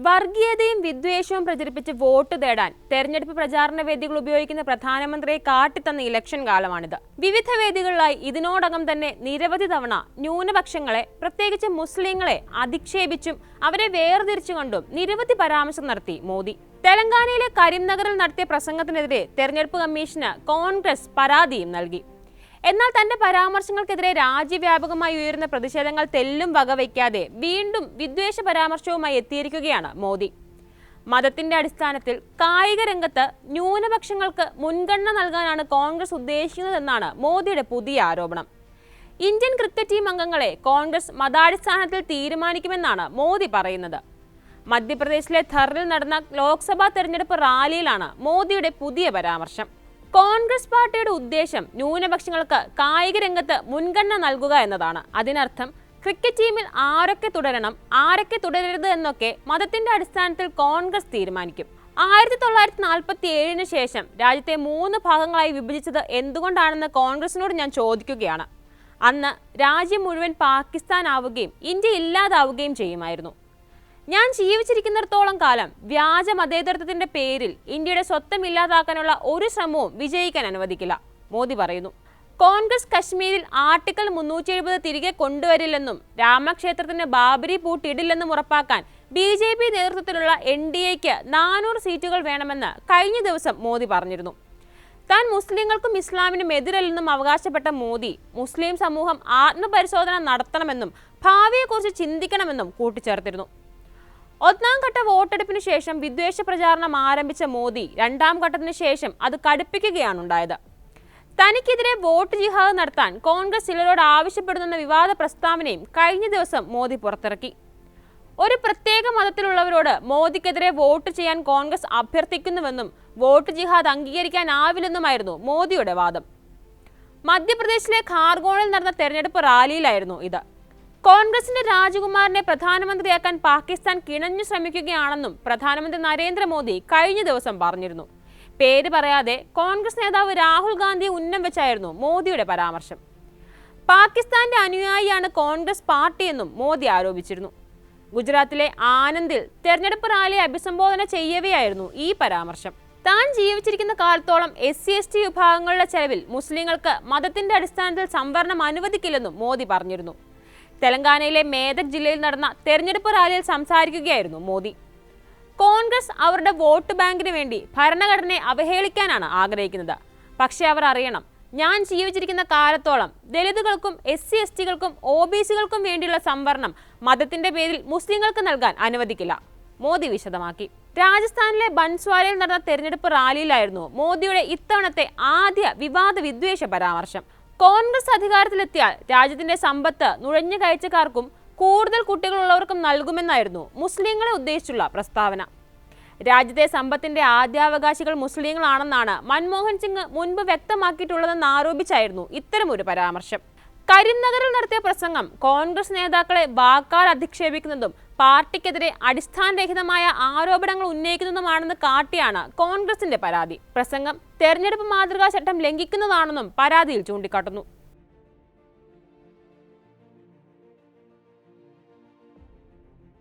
വർഗീയതയും വിദ്വേഷവും പ്രചരിപ്പിച്ച് വോട്ട് തേടാൻ തെരഞ്ഞെടുപ്പ് പ്രചാരണ വേദികൾ ഉപയോഗിക്കുന്ന പ്രധാനമന്ത്രിയെ കാട്ടിത്തന്ന ഇലക്ഷൻ കാലമാണിത്. വിവിധ വേദികളിലായി ഇതിനോടകം തന്നെ നിരവധി തവണ ന്യൂനപക്ഷങ്ങളെ, പ്രത്യേകിച്ച് മുസ്ലിങ്ങളെ അധിക്ഷേപിച്ചും അവരെ വേർതിരിച്ചുകൊണ്ടും നിരവധി പരാമർശം നടത്തി മോദി. തെലങ്കാനയിലെ കരിംനഗറിൽ നടത്തിയ പ്രസംഗത്തിനെതിരെ തെരഞ്ഞെടുപ്പ് കമ്മീഷന് കോൺഗ്രസ് പരാതിയും നൽകി. എന്നാൽ തന്റെ പരാമർശങ്ങൾക്കെതിരെ രാജ്യവ്യാപകമായി ഉയരുന്ന പ്രതിഷേധങ്ങൾ തെല്ലും വകവയ്ക്കാതെ വീണ്ടും വിദ്വേഷ പരാമർശവുമായി എത്തിയിരിക്കുകയാണ് മോദി. മതത്തിന്റെ അടിസ്ഥാനത്തിൽ കായിക രംഗത്ത് ന്യൂനപക്ഷങ്ങൾക്ക് മുൻഗണന നൽകാനാണ് കോൺഗ്രസ് ഉദ്ദേശിക്കുന്നതെന്നാണ് മോദിയുടെ പുതിയ ആരോപണം. ഇന്ത്യൻ ക്രിക്കറ്റ് ടീം അംഗങ്ങളെ കോൺഗ്രസ് മതാടിസ്ഥാനത്തിൽ തീരുമാനിക്കുമെന്നാണ് മോദി പറയുന്നത്. മധ്യപ്രദേശിലെ ധറിൽ നടന്ന ലോക്സഭാ തെരഞ്ഞെടുപ്പ് റാലിയിലാണ് മോദിയുടെ പുതിയ പരാമർശം. കോൺഗ്രസ് പാർട്ടിയുടെ ഉദ്ദേശം ന്യൂനപക്ഷങ്ങൾക്ക് കായിക രംഗത്ത് മുൻഗണന നൽകുക എന്നതാണ്. അതിനർത്ഥം ക്രിക്കറ്റ് ടീമിൽ ആരൊക്കെ തുടരണം, ആരൊക്കെ തുടരരുത് എന്നൊക്കെ മതത്തിന്റെ അടിസ്ഥാനത്തിൽ കോൺഗ്രസ് തീരുമാനിക്കും. 1947 ശേഷം രാജ്യത്തെ 3 ഭാഗങ്ങളായി വിഭജിച്ചത് എന്തുകൊണ്ടാണെന്ന് കോൺഗ്രസിനോട് ഞാൻ ചോദിക്കുകയാണ്. അന്ന് രാജ്യം മുഴുവൻ പാകിസ്ഥാൻ ആവുകയും ഇന്ത്യ ഇല്ലാതാവുകയും ചെയ്യുമായിരുന്നു. ഞാൻ ജീവിച്ചിരിക്കുന്നിടത്തോളം കാലം വ്യാജ മതേതരത്വത്തിന്റെ പേരിൽ ഇന്ത്യയുടെ സ്വത്തം ഇല്ലാതാക്കാനുള്ള ഒരു ശ്രമവും വിജയിക്കാൻ അനുവദിക്കില്ല, മോദി പറയുന്നു. കോൺഗ്രസ് കശ്മീരിൽ ആർട്ടിക്കിൾ 370 തിരികെ കൊണ്ടുവരില്ലെന്നും രാമക്ഷേത്രത്തിന് ബാബരി പൂട്ടിയിടില്ലെന്നും ഉറപ്പാക്കാൻ BJP നേതൃത്വത്തിലുള്ള NDAക്ക് 400 സീറ്റുകൾ വേണമെന്ന് കഴിഞ്ഞ ദിവസം മോദി പറഞ്ഞിരുന്നു. താൻ മുസ്ലിങ്ങൾക്കും ഇസ്ലാമിനും എതിരല്ലെന്നും അവകാശപ്പെട്ട മോദി മുസ്ലിം സമൂഹം ആത്മപരിശോധന നടത്തണമെന്നും ഭാവിയെക്കുറിച്ച് ചിന്തിക്കണമെന്നും കൂട്ടിച്ചേർത്തിരുന്നു. ഒന്നാം ഘട്ട വോട്ടെടുപ്പിന് ശേഷം വിദ്വേഷ പ്രചാരണം ആരംഭിച്ച മോദി രണ്ടാം ഘട്ടത്തിന് ശേഷം അത് കടുപ്പിക്കുകയാണുണ്ടായത്. തനിക്കെതിരെ വോട്ട് ജിഹാദ് നടത്താൻ കോൺഗ്രസ് ചിലരോട് ആവശ്യപ്പെടുന്ന വിവാദ പ്രസ്താവനയും കഴിഞ്ഞ ദിവസം മോദി പുറത്തിറക്കി. ഒരു പ്രത്യേക മതത്തിലുള്ളവരോട് മോദിക്കെതിരെ വോട്ട് ചെയ്യാൻ കോൺഗ്രസ് അഭ്യർത്ഥിക്കുന്നുവെന്നും വോട്ട് ജിഹാദ് അംഗീകരിക്കാനാവില്ലെന്നുമായിരുന്നു മോദിയുടെ വാദം. മധ്യപ്രദേശിലെ ഖാർഗോണിൽ നടന്ന തെരഞ്ഞെടുപ്പ് റാലിയിലായിരുന്നു ഇത്. കോൺഗ്രസിന്റെ രാജകുമാരനെ പ്രധാനമന്ത്രിയാക്കാൻ പാകിസ്ഥാൻ കിണഞ്ഞു ശ്രമിക്കുകയാണെന്നും പ്രധാനമന്ത്രി നരേന്ദ്രമോദി കഴിഞ്ഞ ദിവസം പറഞ്ഞിരുന്നു. പേര് പറയാതെ കോൺഗ്രസ് നേതാവ് രാഹുൽ ഗാന്ധിയെ ഉന്നം വെച്ചായിരുന്നു മോദിയുടെ പരാമർശം. പാകിസ്ഥാന്റെ അനുയായിയാണ് കോൺഗ്രസ് പാർട്ടിയെന്നും മോദി ആരോപിച്ചിരുന്നു. ഗുജറാത്തിലെ ആനന്ദിൽ തെരഞ്ഞെടുപ്പ് റാലിയെ അഭിസംബോധന ചെയ്യവെയായിരുന്നു ഈ പരാമർശം. താൻ ജീവിച്ചിരിക്കുന്ന കാലത്തോളം SC/ST വിഭാഗങ്ങളുടെ ചെലവിൽ മുസ്ലിങ്ങൾക്ക് മതത്തിന്റെ അടിസ്ഥാനത്തിൽ സംവരണം അനുവദിക്കില്ലെന്നും മോദി പറഞ്ഞിരുന്നു. തെലങ്കാനയിലെ മേദക് ജില്ലയിൽ നടന്ന തെരഞ്ഞെടുപ്പ് റാലിയിൽ സംസാരിക്കുകയായിരുന്നു മോദി. കോൺഗ്രസ് അവരുടെ വോട്ട് ബാങ്കിന് വേണ്ടി ഭരണഘടനയെ അവഹേളിക്കാനാണ് ആഗ്രഹിക്കുന്നത്. പക്ഷെ അവർ അറിയണം, ഞാൻ ജീവിച്ചിരിക്കുന്ന കാലത്തോളം ദലിതുകൾക്കും SC/STകൾക്കും OBCകൾക്കും വേണ്ടിയുള്ള സംവരണം മതത്തിന്റെ പേരിൽ മുസ്ലിങ്ങൾക്ക് നൽകാൻ അനുവദിക്കില്ല, മോദി വിശദമാക്കി. രാജസ്ഥാനിലെ ബൻസ്വാരയിൽ നടന്ന തെരഞ്ഞെടുപ്പ് റാലിയിലായിരുന്നു മോദിയുടെ ഇത്തവണത്തെ ആദ്യ വിവാദ വിദ്വേഷ പരാമർശം. കോൺഗ്രസ് അധികാരത്തിലെത്തിയാൽ രാജ്യത്തിന്റെ സമ്പത്ത് നുഴഞ്ഞു കയറ്റക്കാർക്കും കൂടുതൽ കുട്ടികളുള്ളവർക്കും നൽകുമെന്നായിരുന്നു മുസ്ലിങ്ങളെ ഉദ്ദേശിച്ചുള്ള പ്രസ്താവന. രാജ്യത്തെ സമ്പത്തിന്റെ ആദ്യാവകാശികൾ മുസ്ലിങ്ങളാണെന്നാണ് മൻമോഹൻ സിംഗ് മുൻപ് വ്യക്തമാക്കിയിട്ടുള്ളതെന്ന് ആരോപിച്ചായിരുന്നു ഇത്തരമൊരു പരാമർശം. കരിംനഗറിൽ നടത്തിയ പ്രസംഗം കോൺഗ്രസ് നേതാക്കളെ വാക്കാൽ അധിക്ഷേപിക്കുന്നതും പാർട്ടിക്കെതിരെ അടിസ്ഥാനരഹിതമായ ആരോപണങ്ങൾ ഉന്നയിക്കുന്നതുമാണെന്ന് കാട്ടിയാണ് കോൺഗ്രസിന്റെ പരാതി. പ്രസംഗം തെരഞ്ഞെടുപ്പ് മാതൃകാ ചട്ടം ലംഘിക്കുന്നതാണെന്നും പരാതിയിൽ ചൂണ്ടിക്കാട്ടുന്നു.